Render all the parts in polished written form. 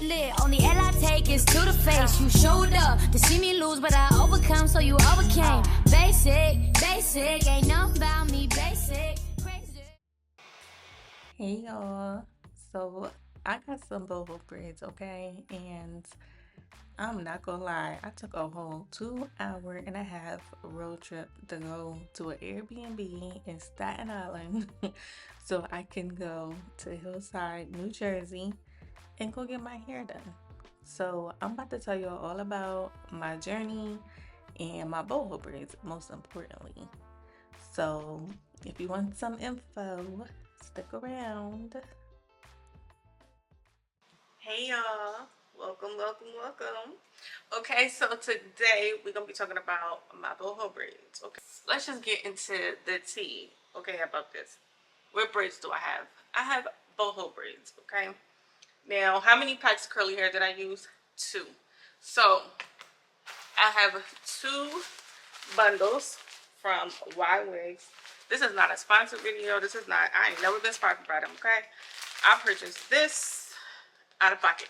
lit. Only L I take is to the face. You showed up to see me lose, but I overcome, so you overcame. Basic, basic, ain't nothing about me, basic. Crazy. Hey y'all, so I got some boho braids, okay? And I'm not gonna lie, I took a whole 2 hour and a half road trip to go to an Airbnb in Staten Island so I can go to Hillside, New Jersey and go get my hair done. So I'm about to tell y'all all about my journey and my boho braids, most importantly. So if you want some info, stick around. Hey y'all, welcome. Okay, so today we're gonna be talking about my boho braids. Okay, let's just get into the tea. Okay, about this. What braids do I have? I have boho braids. Okay, now how many packs of curly hair did I use? 2. So I have 2 bundles from Y Wigs. This is not a sponsored video. This is not. I ain't never been sponsored by them. Okay, I purchased this out of pocket.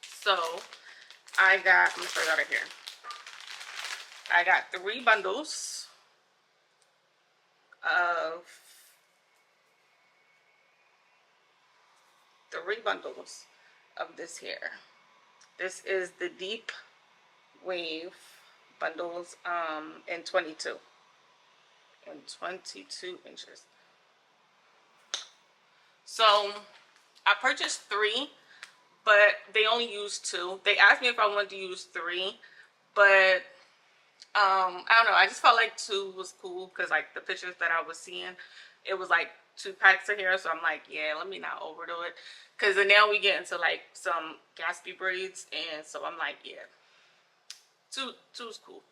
So I'm gonna show y'all right here. I got 3 bundles of this hair. This is the deep wave bundles in 22 inches. So I purchased 3, but they only used 2. They asked me if I wanted to use 3, but I don't know. I just felt like 2 was cool because like the pictures that I was seeing, it was like 2 packs of hair. So I'm like, yeah, let me not overdo it. Because then now we get into like some gaspy braids, and so I'm like, yeah, two's cool.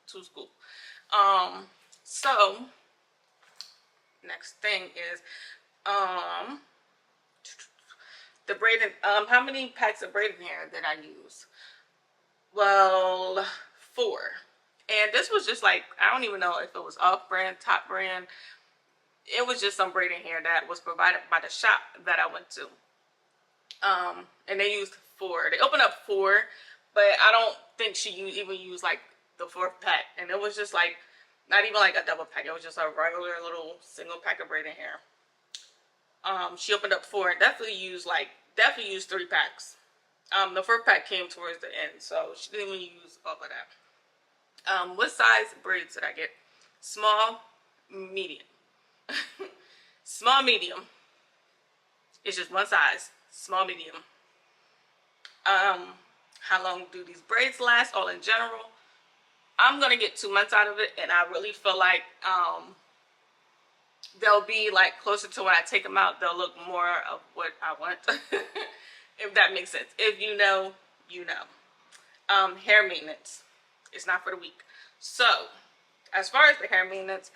So next thing is the braiding. How many packs of braiding hair did I use? Well, 4. And this was just like, I don't even know if it was off brand, top brand. It was just some braiding hair that was provided by the shop that I went to. And they used 4. They opened up 4, but I don't think she even used like the 4th pack. And it was just like, not even like a double pack. It was just a regular little single pack of braiding hair. She opened up 4 and definitely used 3 packs. The 4th pack came towards the end, so she didn't even use all of that. What size braids did I get? Small, medium. Small, medium. It's just one size. Small, medium. How long do these braids last? All in general, I'm gonna get 2 months out of it, and I really feel like they'll be like closer to when I take them out. They'll look more of what I want. If that makes sense. If you know, you know. Hair maintenance. It's not for the weak. So, as far as the hair maintenance,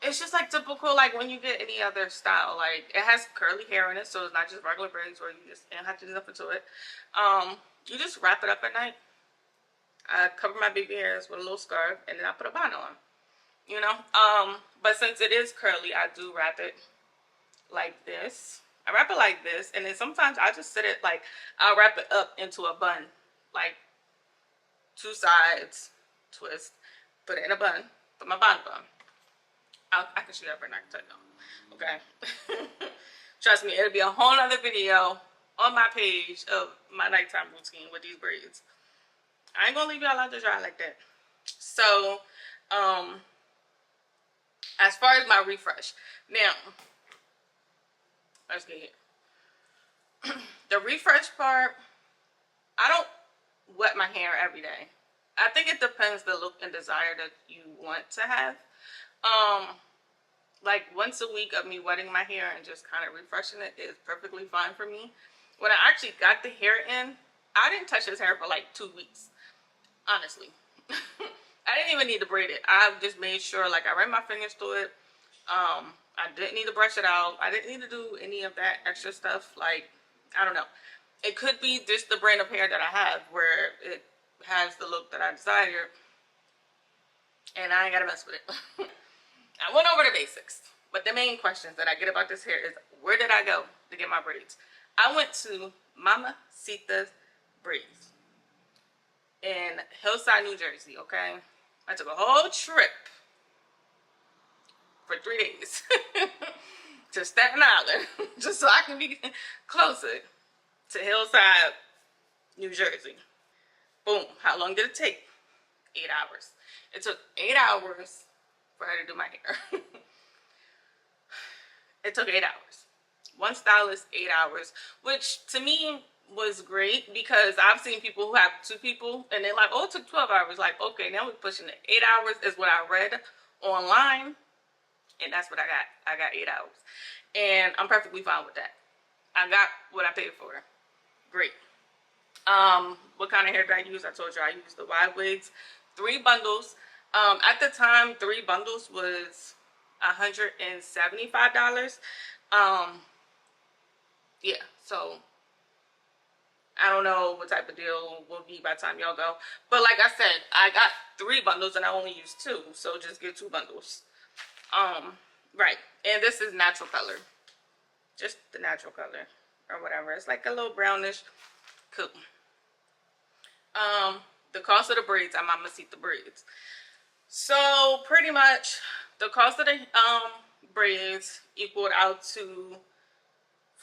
it's just like typical, like when you get any other style. Like, it has curly hair in it, so it's not just regular braids where you just don't have to do nothing to it. You just wrap it up at night. I cover my baby hairs with a little scarf, and then I put a bonnet on. You know? But since it is curly, I do wrap it like this. I wrap it like this, and then sometimes I just sit it like, I'll wrap it up into a bun, like 2 sides, twist, put it in a bun, put my bonnet on. I can show you that for night time. Okay. Trust me, it'll be a whole other video on my page of my nighttime routine with these braids. I ain't gonna leave y'all out to dry like that. So, as far as my refresh, now let's get here. The refresh part, I don't wet my hair every day. I think it depends the look and desire that you want to have. Like once a week of me wetting my hair and just kind of refreshing it is perfectly fine for me. When I actually got the hair in, I didn't touch his hair for like 2 weeks, honestly. I didn't even need to braid it. I just made sure, like, I ran my fingers through it. I didn't need to brush it out. I didn't need to do any of that extra stuff. Like, I don't know. It could be just the brand of hair that I have where it has the look that I desire, and I ain't gotta mess with it. I went over the basics. But the main questions that I get about this hair is, where did I go to get my braids? I went to Mamacita's Braids in Hillside, New Jersey, okay? I took a whole trip for 3 days to Staten Island just so I can be closer to Hillside, New Jersey. Boom. How long did it take? 8 hours. It took 8 hours for her to do my hair. It took 8 hours. One stylist, 8 hours, which to me was great because I've seen people who have 2 people and they're like, oh, it took 12 hours. Like, okay, now we're pushing it. 8 hours is what I read online, and that's what I got. I got 8 hours. And I'm perfectly fine with that. I got what I paid for. Great. What kind of hair did I use? I told you I used the wide wigs. 3 bundles. At the time, 3 bundles was $175. Yeah, so I don't know what type of deal will be by the time y'all go. But like I said, I got 3 bundles and I only used 2. So just get 2 bundles. Right. And this is natural color. Just the natural color or whatever. It's like a little brownish. Cool. The cost of the braids, I'm Mamacita Braids. So pretty much the cost of the braids equaled out to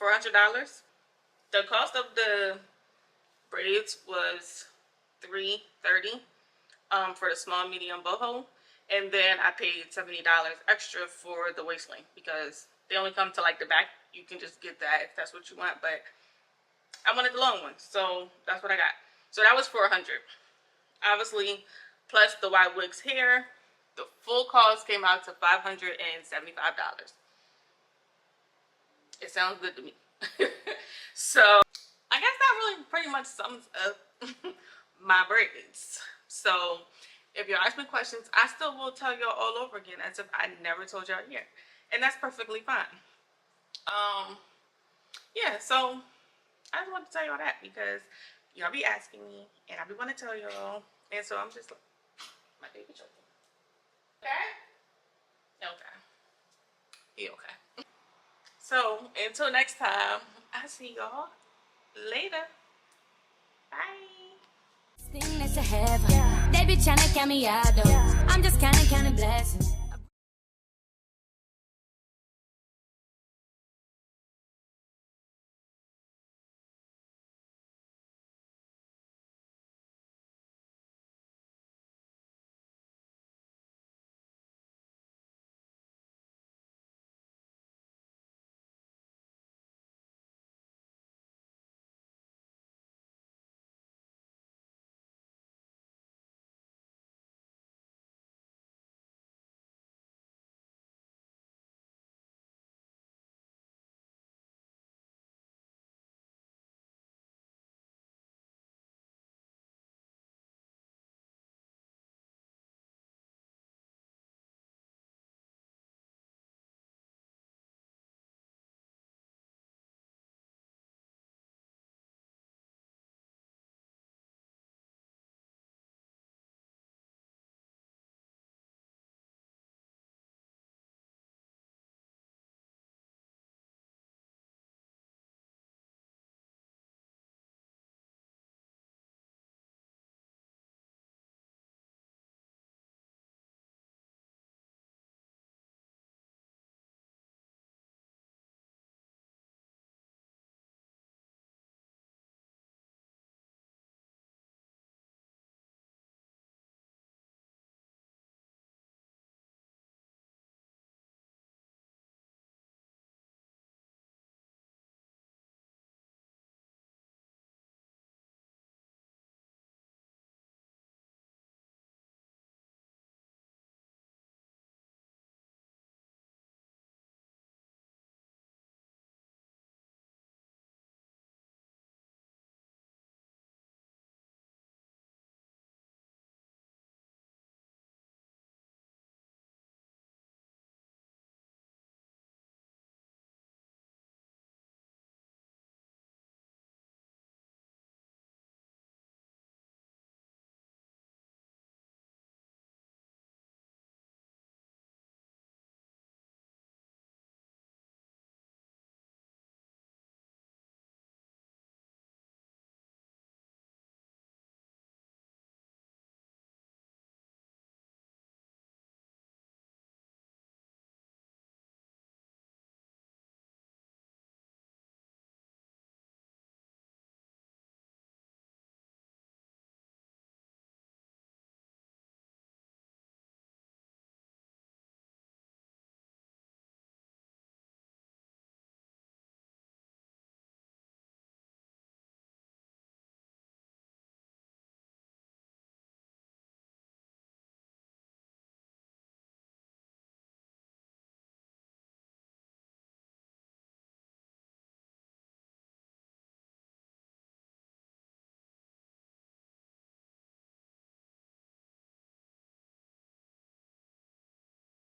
$400. The cost of the braids was $330 for the small, medium, boho, and then I paid $70 extra for the waist length because they only come to like the back. You can just get that if that's what you want, but I wanted the long one, so that's what I got. So that was $400. Obviously, plus the wide wigs hair, the full cost came out to $575. It sounds good to me. So I guess that really pretty much sums up my braids. So if you ask me questions, I still will tell y'all all over again as if I never told y'all here, and that's perfectly fine. Yeah, so I just wanted to tell y'all that because y'all be asking me and I be want to tell y'all, and so I'm just like, my baby choking. Okay? Okay. He okay. So until next time, I'll see y'all later. Bye. Thing that you have, they be trying to count me out though. I'm just counting blessings.